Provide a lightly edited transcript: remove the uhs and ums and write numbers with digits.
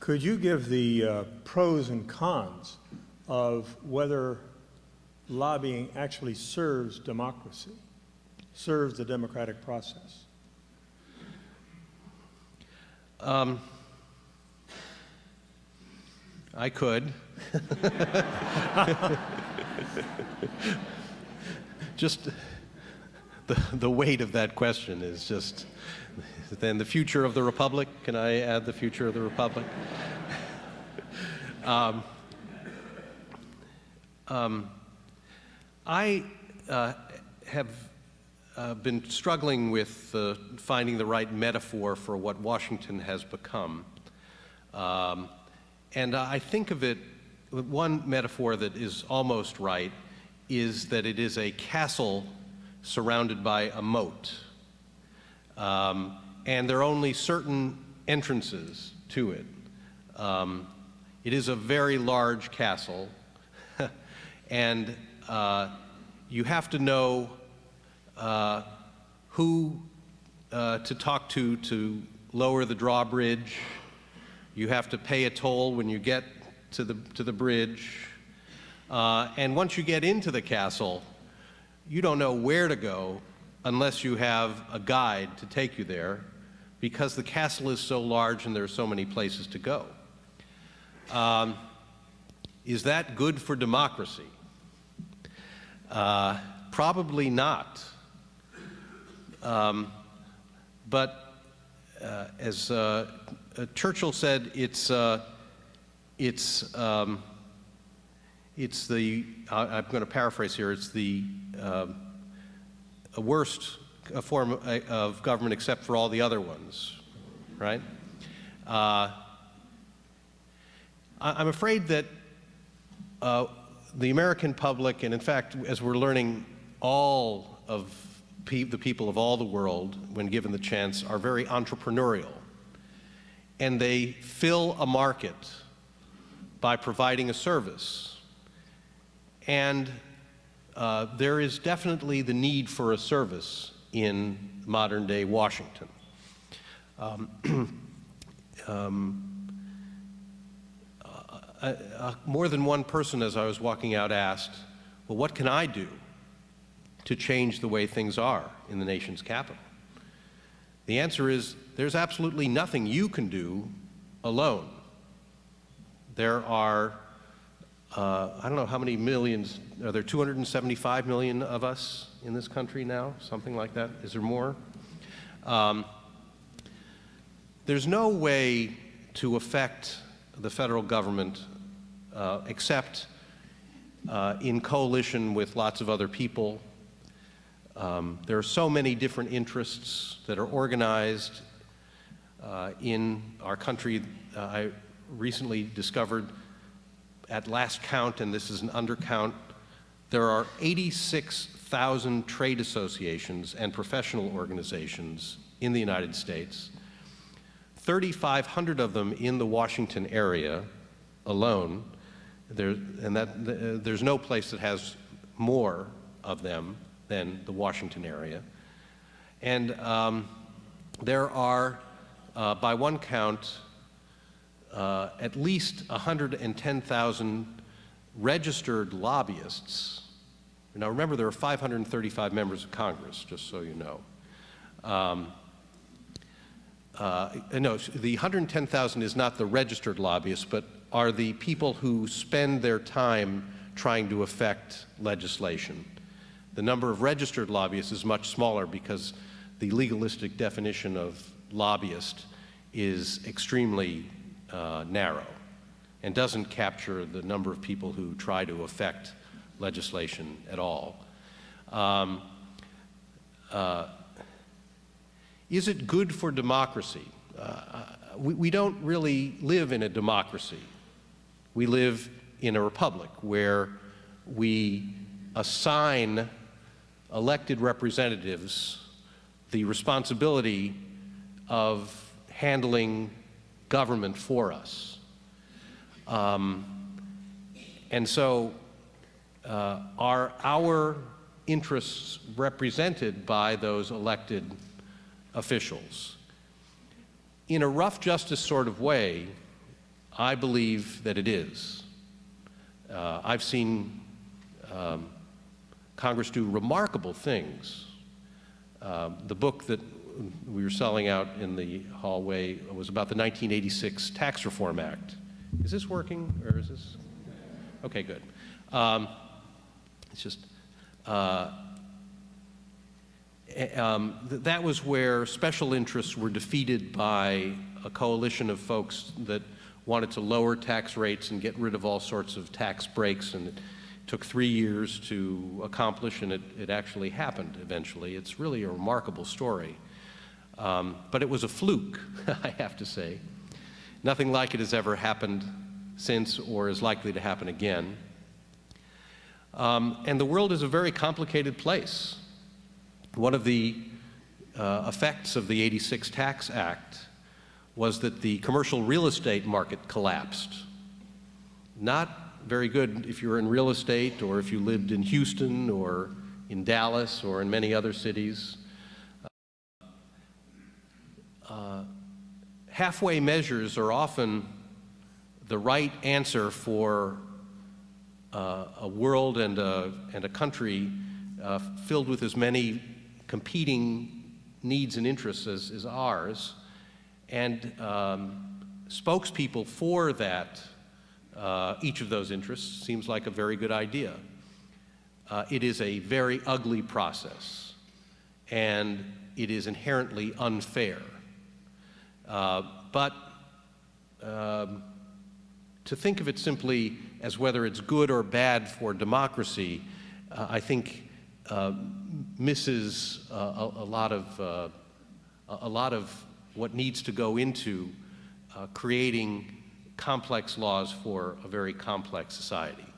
Could you give the pros and cons of whether lobbying actually serves democracy, serves the democratic process? I could. Just the weight of that question is just, then the future of the Republic, can I add the future of the Republic? I have been struggling with finding the right metaphor for what Washington has become. And I think of it, one metaphor that is almost right is that it is a castle surrounded by a moat. And there are only certain entrances to it. It is a very large castle, and you have to know who to talk to lower the drawbridge. You have to pay a toll when you get to the bridge. And once you get into the castle, you don't know where to go unless you have a guide to take you there, because the castle is so large and there are so many places to go. Is that good for democracy? Probably not. But as Churchill said, it's the, I'm going to paraphrase here, it's the worst form of government except for all the other ones, right? I'm afraid that the American public, and in fact, as we're learning, all of the people of all the world, when given the chance, are very entrepreneurial. And they fill a market by providing a service. And there is definitely the need for a service in modern-day Washington. More than one person, as I was walking out, asked, well, what can I do to change the way things are in the nation's capital? The answer is, there's absolutely nothing you can do alone. There are, I don't know how many millions, are there 275 million of us in this country now? Something like that? Is there more? There's no way to affect the federal government except in coalition with lots of other people. There are so many different interests that are organized in our country. I recently discovered, at last count, and this is an undercount, there are 86,000 trade associations and professional organizations in the United States, 3,500 of them in the Washington area alone. There's no place that has more of them than the Washington area. And there are, by one count, at least 110,000 registered lobbyists. Now remember, there are 535 members of Congress, just so you know. No, the 110,000 is not the registered lobbyists, but are the people who spend their time trying to affect legislation. The number of registered lobbyists is much smaller because the legalistic definition of lobbyist is extremely narrow and doesn't capture the number of people who try to affect legislation at all. Is it good for democracy? We don't really live in a democracy. We live in a republic where we assign elected representatives the responsibility of handling government for us. And so are our interests represented by those elected officials? In a rough justice sort of way, I believe that it is. I've seen Congress do remarkable things. The book that we were selling out in the hallway was about the 1986 Tax Reform Act. Is this working, or is this? Okay, good. It's just, that was where special interests were defeated by a coalition of folks that wanted to lower tax rates and get rid of all sorts of tax breaks, and it took 3 years to accomplish, and it actually happened eventually. It's really a remarkable story. But it was a fluke, I have to say. Nothing like it has ever happened since or is likely to happen again. And the world is a very complicated place. One of the effects of the '86 Tax Act was that the commercial real estate market collapsed. Not very good if you were in real estate or if you lived in Houston or in Dallas or in many other cities. Halfway measures are often the right answer for a world and a country filled with as many competing needs and interests as ours. And spokespeople for that, each of those interests, seems like a very good idea. It is a very ugly process, and it is inherently unfair. But to think of it simply as whether it's good or bad for democracy, I think misses a lot of what needs to go into creating complex laws for a very complex society.